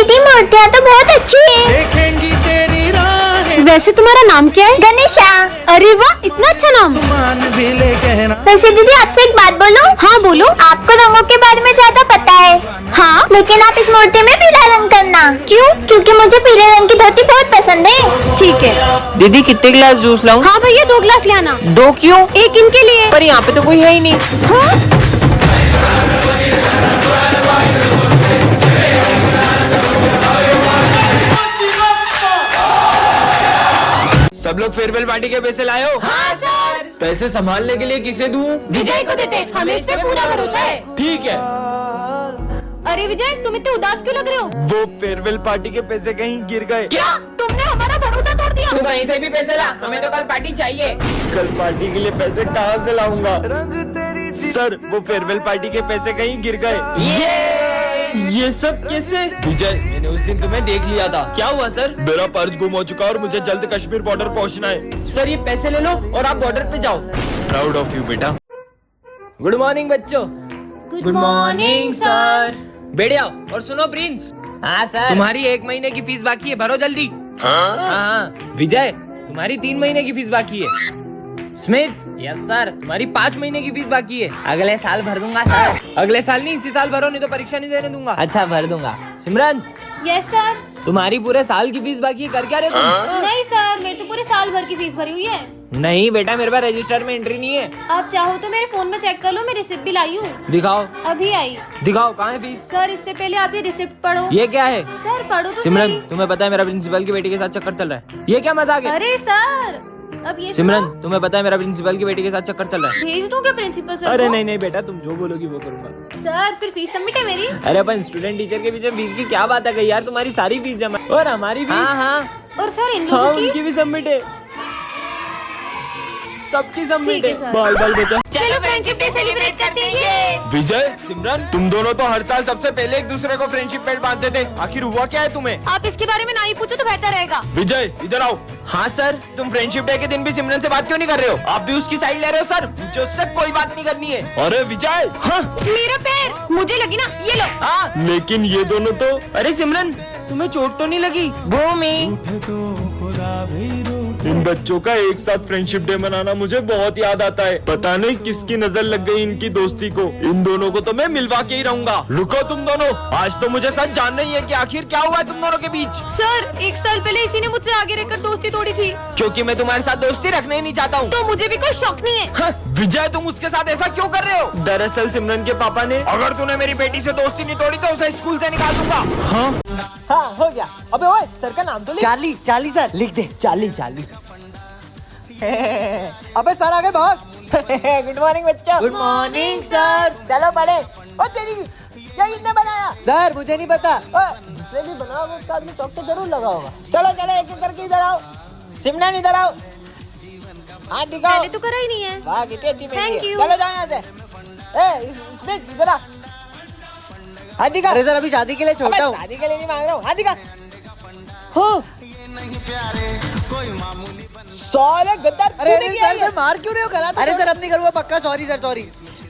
बेटी मूर्तियाँ तो बहुत अच्छी है। देखेंगी तेरी राहें। वैसे तुम्हारा नाम क्या है? गणेशा। अरे वाह, इतना अच्छा नाम। मान भी ले कहना। वैसे दीदी आपसे एक बात बोलूं? हाँ बोलो। आपको रंगों के बारे में ज्यादा पता है। हाँ, लेकिन आप इस मूर्ति में पीला रंग करना। क्यों? क्योंकि मुझे पीले रंग की धोती बहुत पसंद है। ठीक है। दीदी कितने गिलास जूस लाऊं? हाँ भैया, 2 गिलास ले आना। 2 क्यों? एक इनके लिए। पर यहाँ पे तो कोई है ही नहीं। हाँ? सब लोग फेयरवेल पार्टी के पैसे लाए हो? हाँ सर। पैसे संभालने के लिए किसे दूं? विजय को देते, हमें इस पे पूरा भरोसा है। ठीक है। अरे विजय, तुम इतने उदास क्यों लग रहे हो? वो फेयरवेल पार्टी के पैसे कहीं गिर गए। क्या तुमने हमारा भरोसा तोड़ दिया? तू कहीं से भी पैसे ला, हमें तो कल पार्टी चाहिए। कल पार्टी के लिए पैसे कहाँ से लाऊंगा? सर, वो फेयरवेल पार्टी के पैसे कहीं गिर गए। ये सब कैसे? विजय, मैंने उस दिन तुम्हें देख लिया था। क्या हुआ सर? मेरा पर्स गुम हो चुका और मुझे जल्द कश्मीर बॉर्डर पहुंचना है। सर, ये पैसे ले लो और आप बॉर्डर पे जाओ। प्राउड ऑफ यू बेटा। गुड मॉर्निंग बच्चों। Good morning sir. बैठ जाओ और सुनो प्रिंस। हाँ सर। तुम्हारी 1 महीने की फीस बाकी है, भरो जल्दी। हाँ। विजय, तुम्हारी 3 महीने की फीस बाकी है। स्मिथ, यस सर, तुम्हारी 5 महीने की फीस बाकी है। अगले साल भर दूंगा सर। अगले साल नहीं, इसी साल भरो, नहीं तो परीक्षा नहीं देने दूंगा। अच्छा, भर दूंगा। सिमरन, यस सर। तुम्हारी पूरे साल की फीस बाकी है, कर क्या रहे तुम? नहीं सर, मेरी तो पूरे साल भर की फीस भरी हुई है। नहीं बेटा, मेरे पास रजिस्टर में एंट्री नहीं है। आप चाहो तो मेरे फोन में चेक कर लो, मैं रिसिप्ट भी लाई हूँ। दिखाओ। अभी आई। दिखाओ, कहाँ है फीस? सर, इससे पहले आप ये रिसिप्ट पढ़ो। ये क्या है? सर पढ़ो तो सिमरन, सही। तुम्हें पता है मेरा प्रिंसिपल की बेटी के साथ चक्कर चल रहा है। ये क्या मजाक है? अरे सर, अब ये सिमरन, सुनो। तुम्हें पता है मेरा प्रिंसिपल की बेटी के साथ चक्कर चल रहा है। भेज दूं क्या प्रिंसिपल सर अरे को? नहीं नहीं बेटा, तुम जो बोलोगी वो करूंगा। सर, फिर फीस सबमिट है मेरी। अरे अपन स्टूडेंट टीचर के बीच में फीस की क्या बात है यार? तुम्हारी सारी फीस जमा और हमारी फीस। हाँ। और सर इन हाँ, लोगों की? उनकी भी सबमिट है, सबकी सबमिट ठीक है है। सर। बाल बाल बचा। चलो फ्रेंडशिप डे सेलिब्रेट करते हैं। विजय, सिमरन, तुम दोनों तो हर साल सबसे पहले एक दूसरे को फ्रेंडशिप बैंड बांधते थे। आखिर हुआ क्या है तुम्हें? आप इसके बारे में ना ही पूछो तो बेहतर रहेगा। विजय, इधर आओ। हाँ सर, तुम फ्रेंडशिप डे के दिन भी सिमरन से बात क्यों नहीं कर रहे हो? आप भी उसकी साइड ले रहे हो सर। मुझे उससे कोई बात नहीं करनी है। अरे विजय। हाँ। मेरा पैर, मुझे लगी ना, ये लो। हाँ, लेकिन ये दोनों तो। अरे सिमरन, तुम्हें चोट तो नहीं लगी? भूमि, इन बच्चों का एक साथ फ्रेंडशिप डे मनाना मुझे बहुत याद आता है। पता नहीं किसकी नजर लग गई इनकी दोस्ती को। इन दोनों को तो मैं मिलवा के ही रहूंगा। रुको तुम दोनों, आज तो मुझे सच जानना ही है कि आखिर क्या हुआ है तुम दोनों के बीच। सर, 1 साल पहले इसी ने मुझसे आगे रहकर दोस्ती तोड़ी थी। क्योंकि मैं तुम्हारे साथ दोस्ती रखना ही नहीं चाहता हूँ। तो मुझे भी कोई शौक नहीं है। हाँ, विजय, तुम उसके साथ ऐसा क्यों कर रहे हो? दरअसल सिमरन के पापा ने, अगर तूने मेरी बेटी से दोस्ती नहीं तोड़ी तो उसे स्कूल से निकाल दूंगा। हाँ, हो गया। अबे ओए, सर का नाम तो लिख। चार्ली, चार्ली सर लिख दे। Charlie, Charlie. अबे सर आगे भाग। गुड मॉर्निंग बच्चों। Good morning sir. चलो पढ़े। ओ तेरी, क्या इसने बनाया? सर मुझे नहीं पता। जिसने भी बनाया वो उसका आदमी चौक तो जरूर लगा होगा। चलो चलो, एक एक करके इधर आओ। सिमरन इधर आओ। हाथ दिखाओ। मैंने तो करा ही नहीं है। वाह, कितनी अच्छी मेहंदी है। Thank you। चलो जाओ यहाँ से। इसमें इधर आ। हाथ दिखा। अरे सर, अभी शादी के लिए छोटा हूँ। शादी के लिए नहीं मांग रहा हूँ। हाथ दिखा। हो साले गद्दार। अरे सर, मार क्यों रहे हो? गलत। अरे सर, अब नहीं करूँगा पक्का। Sorry sir, sorry.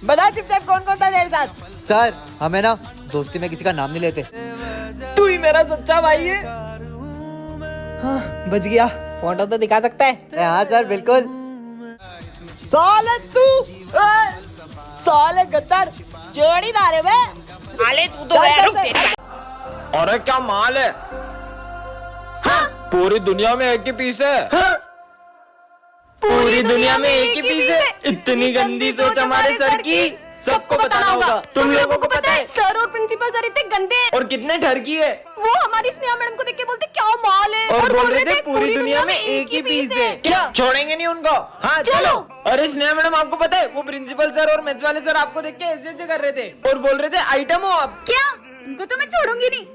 बता चुपचाप कौन कौन था तेरे साथ? सर, हमें ना दोस्ती में किसी का नाम नहीं लेते। तू ही मेरा सच्चा भाई है। हाँ, बच गया। फोटो तो दिखा सकता है? हाँ सर, बिल्कुल। साले तू, साले गद्दार, जोड़ीदार है बे। साले तू तो गया, रुक तेरी। अरे क्या माल है? हाँ? पूरी दुनिया में एक ही पीस है। हाँ? पूरी दुनिया में एक ही पीस है। इतनी गंदी सोच हमारे सर की सबको बताना होगा। तुम लोगों को पता है सर और प्रिंसिपल सर इतने गंदे हैं। और कितने ठरकी है। वो हमारी स्नेहा मैडम को देख के बोलते क्या माल है, और बोल रहे थे पूरी दुनिया में एक ही पीस है। क्या छोड़ेंगे नहीं उनको? हाँ चलो। अरे स्नेहा मैडम, आपको पता है वो प्रिंसिपल सर और मैथ्स वाले सर आपको देख के ऐसे ऐसे कर रहे थे और बोल रहे थे आइटम हो आप। क्या? उनको तो मैं छोड़ूंगी नहीं।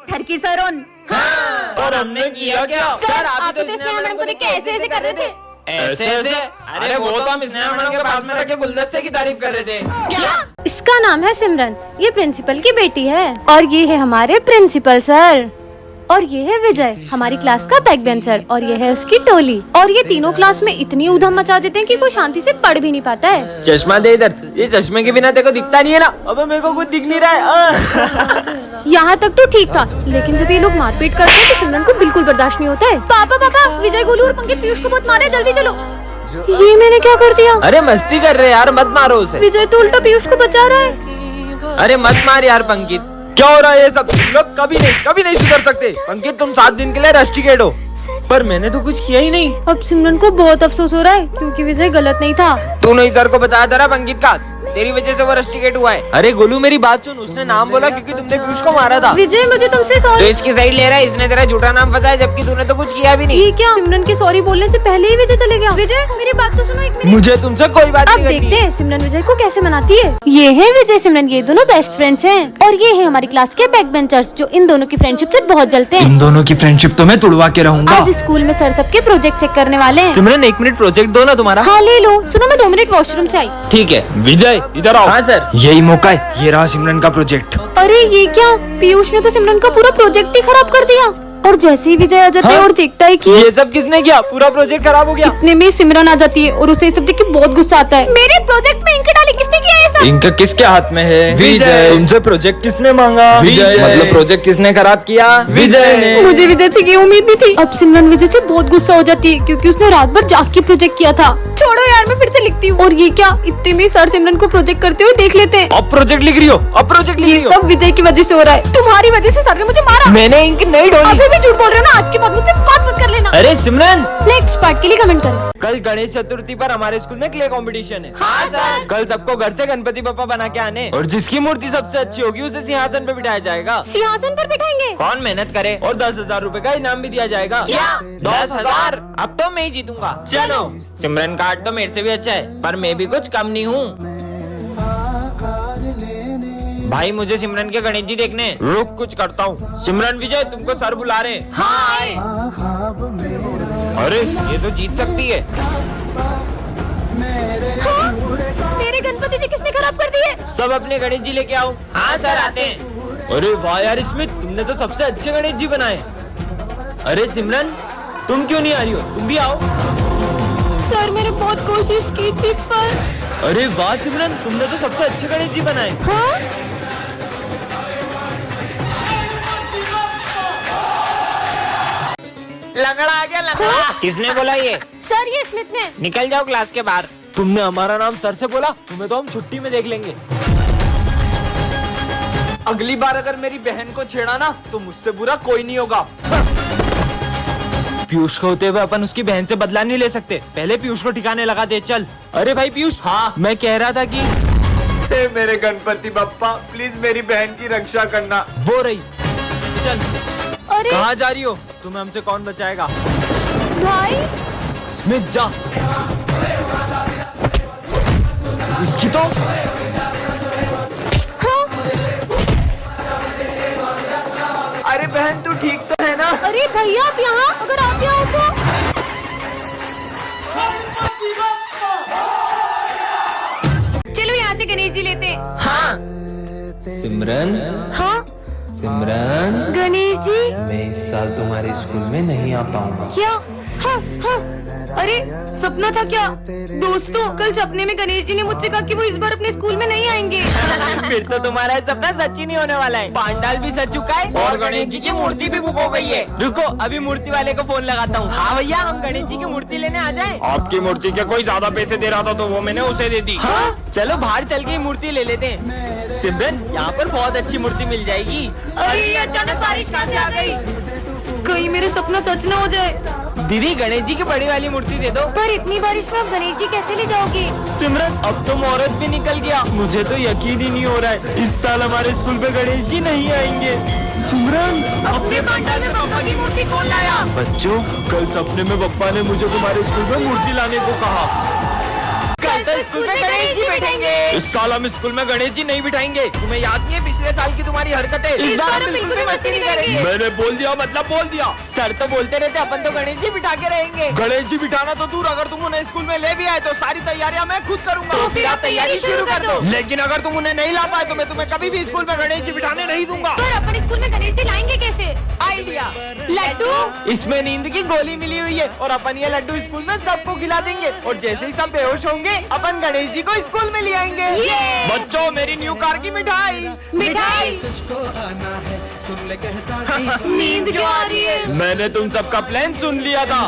ठरकी सर हाँ। और हमने किया क्या? सर, आप तो स्नेहा मैडम को देख के ऐसे ऐसे कर रहे थे। ऐसे ऐसे? अरे वो तो हम स्नेहा मैडम के पास में रख के गुलदस्ते की तारीफ कर रहे थे। क्या? इसका नाम है सिमरन, ये प्रिंसिपल की बेटी है और ये है हमारे प्रिंसिपल सर। और ये है विजय, हमारी क्लास का बैक बेंचर, और ये है उसकी टोली। और ये तीनों क्लास में इतनी उधम मचा देते हैं कि कोई शांति से पढ़ भी नहीं पाता है। चश्मा दे इधर, ये चश्मे के बिना तेरे को दिखता नहीं है ना। अबे मेरे को कुछ दिख नहीं रहा है। यहाँ तक तो ठीक था, लेकिन जब ये लोग मारपीट करते हैं तो सिमरन को बिल्कुल बर्दाश्त नहीं होता है। पापा पापा, विजय, गोलू और पंकित पीयूष को बहुत मारे, जल्दी चलो। ये मैंने क्या कर दिया? अरे मस्ती कर रहे यार, मत मारो उसे। विजय तो उल्टा पीयूष को बचा रहा है। अरे मत मार यार पंकित, क्या हो रहा है ये सब? तुम लोग कभी नहीं सुधर सकते। पंकित तुम 7 दिन के लिए रस्टिकेट हो, पर मैंने तो कुछ किया ही नहीं। अब सिमरन को बहुत अफसोस हो रहा है क्योंकि विजय गलत नहीं था। तूने इधर को बताया था ना पंकित का, तेरी वजह से वो रस्टिकेट हुआ है। अरे गोलू मेरी बात सुन, उसने नाम बोला क्योंकि तुमने पीयूष को मारा था। विजय मुझे तुमसे तो सॉरी। इसकी साइड ले रहा है, इसने तेरा झूठा नाम फंसाया जबकि तूने तो कुछ किया भी नहीं। ये क्या? सिमरन के सॉरी बोलने से पहले ही विजय चले गया। विजय मेरी बात तो सुनो एक मिनट। मुझे तुमसे कोई बात अब नहीं करनी। देखते हैं सिमरन विजय को कैसे मनाती है। ये है विजय सिमरन, ये दोनों बेस्ट फ्रेंड्स हैं। और ये है हमारी क्लास के बैक बेंचर्स जो इन दोनों की फ्रेंडशिप से बहुत जलते हैं। इन दोनों की फ्रेंडशिप तो मैं तुड़वा के रहूंगा। आज स्कूल में सर सबके प्रोजेक्ट चेक करने वाले हैं। सिमरन 1 मिनट प्रोजेक्ट दो ना तुम्हारा। हाँ ले लो। सुनो मैं 2 मिनट वॉशरूम से आई। ठीक है विजय इधर आओ। हाँ सर, यही मौका है, ये रहा सिमरन का प्रोजेक्ट। अरे ये क्या, पीयूष ने तो सिमरन का पूरा प्रोजेक्ट ही खराब कर दिया। और जैसे ही विजय आ जाता है और देखता है कि ये सब किसने किया, पूरा प्रोजेक्ट खराब हो गया। इतने में सिमरन आ जाती है और उसे ये सब देख के बहुत गुस्सा आता है। मेरे प्रोजेक्ट में इंक डाली किसने किया ये सब? इंक किसके हाथ में है? विजय। तुमसे प्रोजेक्ट किसने मांगा? विजय। मतलब प्रोजेक्ट किसने खराब किया? विजय ने। मुझे विजय से ये उम्मीद नहीं थी। अब सिमरन विजय से बहुत गुस्सा हो जाती है क्योंकि उसने रात भर जाग के प्रोजेक्ट किया था। छोड़ो यार, मैं फिर से लिखती हूँ। और ये क्या, इतने में सर सिमरन को प्रोजेक्ट करते हुए देख लेते हैं। अब प्रोजेक्ट लिख रही हो? अब प्रोजेक्ट लिख ये रही हो? सब विजय की वजह से हो रहा है। तुम्हारी वजह से सर ने मुझे मारा। मैंने इंक नहीं डाली। अभी भी झूठ बोल रहे हो ना, आज के बाद मुझसे बात मत कर लेना। अरे सिमरन, नेक्स्ट पार्ट के लिए कमेंट करो। कल गणेश चतुर्थी पर हमारे स्कूल में क्ले कंपटीशन है। हाँ सर। कल सबको घर से गणपति बप्पा बना के आने, और जिसकी मूर्ति सबसे अच्छी होगी उसे सिंहासन पे बिठाया जाएगा। सिंहासन पर बिठाएंगे? कौन मेहनत करे, और 10,000 रूपए का इनाम भी दिया जाएगा। क्या 10,000? अब तो मैं ही जीतूंगा। चलो। सिमरन का आर्ट तो मेरे से भी अच्छा है, पर मैं भी कुछ कम नहीं हूँ। भाई मुझे सिमरन के गणेश जी देखने, रुक कुछ करता हूँ। सिमरन विजय तुमको सर बुला रहे। हाँ आए। अरे ये तो जीत सकती है। हाँ? मेरे गणपति जी किसने खराब कर दिए? सब अपने गणेश जी लेके आओ। हाँ सर आते हैं। अरे वाह यार स्मिथ, तुमने तो सबसे अच्छे गणेश जी बनाए। अरे सिमरन तुम क्यों नहीं आ रही हो, तुम भी आओ। सर मैंने बहुत कोशिश की थी पर। अरे वाह सिमरन, तुमने तो सबसे अच्छे गणेश जी बनाए। हाँ? लंगड़ा आ गया लंगड़ा। हाँ? किसने बोला ये? सर ये स्मिथ ने। निकल जाओ क्लास के बाहर। तुमने हमारा नाम सर से बोला, तुम्हें तो हम छुट्टी में देख लेंगे। अगली बार अगर मेरी बहन को छेड़ा ना तो मुझसे बुरा कोई नहीं होगा। पीयूष को होते हुए अपन उसकी बहन से बदला नहीं ले सकते, पहले पीयूष को ठिकाने लगा दे। चल। अरे भाई पीयूष। हाँ? मैं कह रहा था कि हे मेरे गणपति बप्पा, प्लीज मेरी बहन की रक्षा करना। वो रही। चल। अरे कहाँ जा रही हो? तुम्हें हमसे कौन बचाएगा? भाई। स्मिथ जा। इसकी तो हाँ? अरे बहन तू ठीक तो है ना? अरे भैया आप यहाँ, अगर आप यहाँ हो तो। चलो यहाँ से गणेश जी लेते हैं। हाँ। सिमरन। हाँ सिमरन, गणेश जी। मैं इस साल तुम्हारे स्कूल में नहीं आ पाऊंगा। क्या? हाँ हाँ। अरे सपना था क्या? दोस्तों कल सपने में गणेश जी ने मुझसे कहा कि वो इस बार अपने स्कूल में नहीं आएंगे। फिर तो तुम्हारा सपना सच ही नहीं होने वाला है। पांडाल भी सज चुका है और गणेश जी की मूर्ति भी बुक हो गई है। रुको अभी मूर्ति वाले को फोन लगाता हूँ। हाँ भैया, हम गणेश जी की मूर्ति लेने आ जाएं। आपकी मूर्ति के कोई ज्यादा पैसे दे रहा था तो वो मैंने उसे दे दी। हाँ? चलो बाहर चल के मूर्ति ले लेते हैं। सिमरन यहाँ पर बहुत अच्छी मूर्ति मिल जाएगी। अरे ये अचानक बारिश कहाँ से आ गई? कहीं मेरा सपना सच ना हो जाए। दीदी गणेश जी की बड़ी वाली मूर्ति दे दो। पर इतनी बारिश में आप गणेश जी कैसे ले जाओगे? सिमरन अब तो मुहूर्त भी निकल गया, मुझे तो यकीन ही नहीं हो रहा है इस साल हमारे स्कूल में गणेश जी नहीं आएंगे। सिमरन अपने पंडाल में पापा की मूर्ति कौन लाया? बच्चों, कल सपने में पप्पा ने मुझे तुम्हारे स्कूल में मूर्ति लाने को कहा। कल तो स्कूल में गणेश जी बैठेंगे। इस साल हम स्कूल में गणेश जी नहीं बिठाएंगे। तुम्हें याद नहीं है पिछले साल की तुम्हारी हरकतें? इस बार हम बिल्कुल भी मस्ती नहीं करेंगे। मैंने बोल दिया मतलब बोल दिया। सर तो बोलते रहते अपन तो गणेश जी बिठा के रहेंगे। गणेश जी बिठाना तो दूर, अगर तुम उन्हें स्कूल में ले भी आए तो सारी तैयारियां मैं खुद करूंगा। तो फिर आप तैयारी शुरू कर दो। लेकिन अगर तुम उन्हें नहीं ला पाए तो मैं तुम्हें कभी भी स्कूल में गणेश जी बिठाने नहीं दूंगा। पर अपन स्कूल में गणेश जी लाएंगे कैसे? आई आइडिया। लड्डू। इसमें नींद की गोली मिली हुई है और अपन ये लड्डू स्कूल में सबको खिला देंगे और जैसे ही सब बेहोश होंगे अपन गणेश जी को स्कूल में ले आएंगे। बच्चों मेरी न्यू कार की मिठाई। मिठाई। तुझको आना है सुन ले कहता नींद क्यों आ रही है? मैंने तुम सबका प्लान सुन लिया था।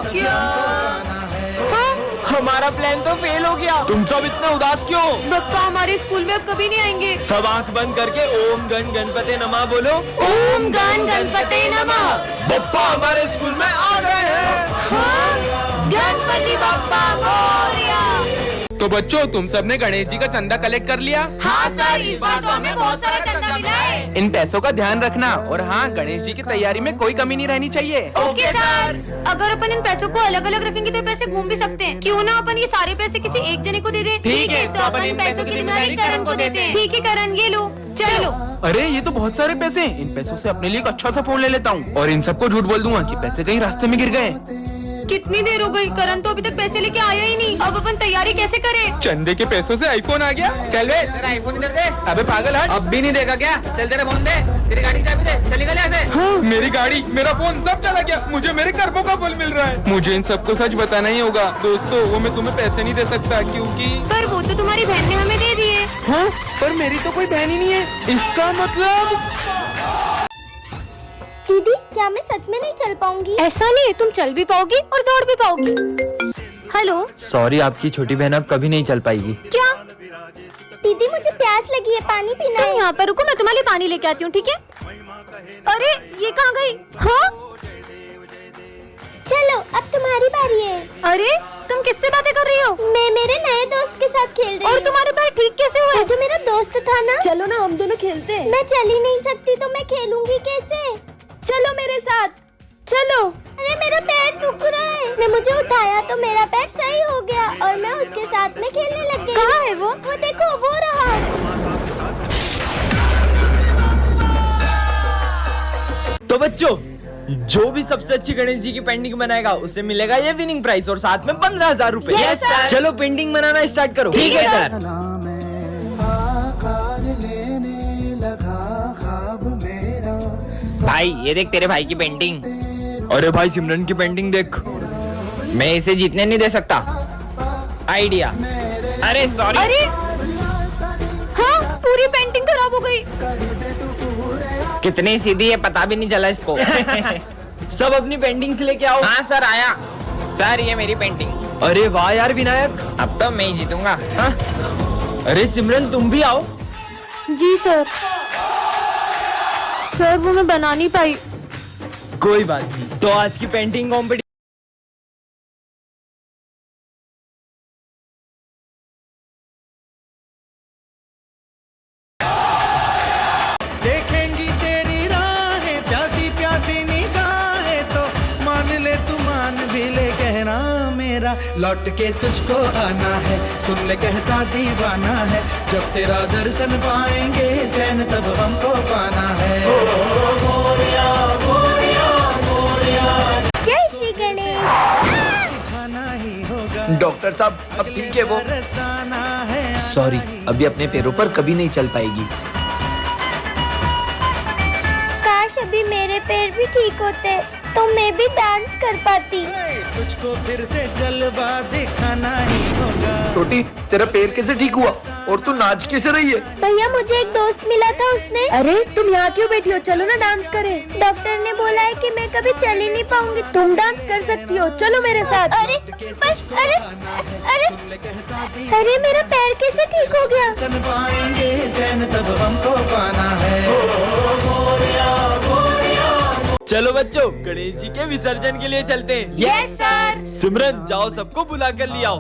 हमारा प्लान तो फेल हो गया। तुम सब इतने उदास क्यों? बप्पा हमारे स्कूल में अब कभी नहीं आएंगे। सब आंख बंद करके ओम गण गणपते नमः बोलो। ओम गण गणपते नमः। बप्पा हमारे स्कूल में आ गए हैं। गणपति बप्पा मोरया। तो बच्चों तुम सबने गणेश जी का चंदा कलेक्ट कर लिया? हाँ सर, इस बार तो हमें बहुत सारा चंदा मिला है। इन पैसों का ध्यान रखना और हाँ गणेश जी की तैयारी में कोई कमी नहीं रहनी चाहिए। Okay sir. अगर अपन इन पैसों को अलग अलग रखेंगे तो पैसे घूम भी सकते हैं। क्यों ना अपन ये सारे पैसे किसी एक जने को दे दें? ठीक है, तो अपन इन पैसों की जिम्मेदारी करण को देते हैं। ठीक है करण, ये लो चलो। अरे ये तो बहुत सारे पैसे हैं। इन पैसों से अपने लिए एक अच्छा सा फोन ले लेता हूँ और इन सबको झूठ बोल दूंगा कि पैसे कहीं रास्ते में गिर गए। कितनी देर हो गई, करण तो अभी तक पैसे लेके आया ही नहीं। अब अपन तैयारी कैसे करें? चंदे के पैसों से आईफोन आ गया। चल बे, तेरा आईफोन इधर दे। अबे पागल हट। अब भी नहीं देगा क्या? चल तेरा फोन दे, तेरी गाड़ी की चाबी दे, चल निकल यहाँ से। हाँ, मेरी गाड़ी मेरा फोन सब चला गया। मुझे मेरे कर्मों का फल मिल रहा है। मुझे इन सबको सच बताना ही होगा। दोस्तों वो मैं तुम्हें पैसे नहीं दे सकता क्योंकि पर वो तो तुम्हारी बहन ने हमें दे दिए। हाँ पर मेरी तो कोई बहन ही नहीं है। इसका मतलब दीदी क्या मैं सच में नहीं चल पाऊंगी? ऐसा नहीं है, तुम चल भी पाओगी और दौड़ भी पाओगी। हेलो। सॉरी आपकी छोटी बहन अब कभी नहीं चल पाएगी। क्या? दीदी मुझे प्यास लगी है, पानी पीना तुम है। यहाँ पर रुको, मैं तुम्हारे लिए पानी लेके आती हूँ, ठीक है? अरे ये कहाँ गई? हाँ चलो अब तुम्हारी बारी है। अरे तुम किससे बातें कर रही हो? मैं मेरे नए दोस्त के साथ खेल रही और हूँ। तुम्हारे पैर ठीक कैसे हुए? वो जो मेरा दोस्त था ना। चलो ना हम दोनों खेलते हैं। मैं चल ही नहीं सकती तो मैं खेलूंगी कैसे? चलो मेरे साथ, चलो। अरे मेरा पैर दुख रहा है। ने मुझे उठाया तो मेरा पैर सही हो गया और मैं उसके साथ में खेलने लग गई। कहाँ है वो? वो देखो वो रहा। तो बच्चों जो भी सबसे अच्छी गणेश जी की पेंटिंग बनाएगा उसे मिलेगा ये विनिंग प्राइज और साथ में 15,000 रूपए। Yes, sir. चलो पेंटिंग बनाना स्टार्ट करो। ठीक है सर। लेने लगा ख्वाब मेरा। भाई ये देख तेरे भाई की पेंटिंग। अरे भाई सिमरन की पेंटिंग देख। मैं इसे जीतने नहीं दे सकता। आइडिया। अरे सॉरी। अरे हाँ, पूरी पेंटिंग खराब हो गई। कितनी सीधी है पता भी नहीं चला इसको। सब अपनी पेंटिंग्स लेके आओ। हाँ सर आया। सर ये मेरी पेंटिंग। अरे वाह यार विनायक, अब तो मैं ही जीतूंगा। हाँ? अरे सिमरन तुम भी आओ। जी सर। सर वो मैं बना नहीं पाई। कोई बात नहीं, तो आज की पेंटिंग कॉम्पिटिशन देखेंगी तेरी राहें प्यासी प्यासी निगाहें तो मान ले तू मान भी ले कहना मेरा लौट के तुझको आना है सुन ले कहता दीवाना है जब तेरा दर्शन पाएंगे चैन तब हमको पाना है। जय श्री गणेश। खाना ही होगा डॉक्टर साहब अब ठीक है वो? बरसाना है। सॉरी अभी अपने पैरों पर कभी नहीं चल पाएगी। काश अभी मेरे पैर भी ठीक होते तो मैं भी डांस कर पाती। तुझको फिर से जलवा दिखाना ही होगा। छोटी तेरा पैर कैसे ठीक हुआ और तू नाच कैसे रही है? भैया मुझे एक दोस्त मिला था, उसने। अरे तुम यहाँ क्यों बैठी हो? चलो ना डांस करें। डॉक्टर ने बोला है कि मैं कभी चल ही नहीं पाऊंगी। तुम डांस कर सकती हो, चलो मेरे साथ। अरे बस अरे अरे अरे मेरा पैर कैसे ठीक हो गया? सन पाएंगे चैन तब हमको पाना है। चलो बच्चों गणेश जी के विसर्जन के लिए चलते हैं। Yes sir. सिमरन जाओ सबको बुला कर ले आओ।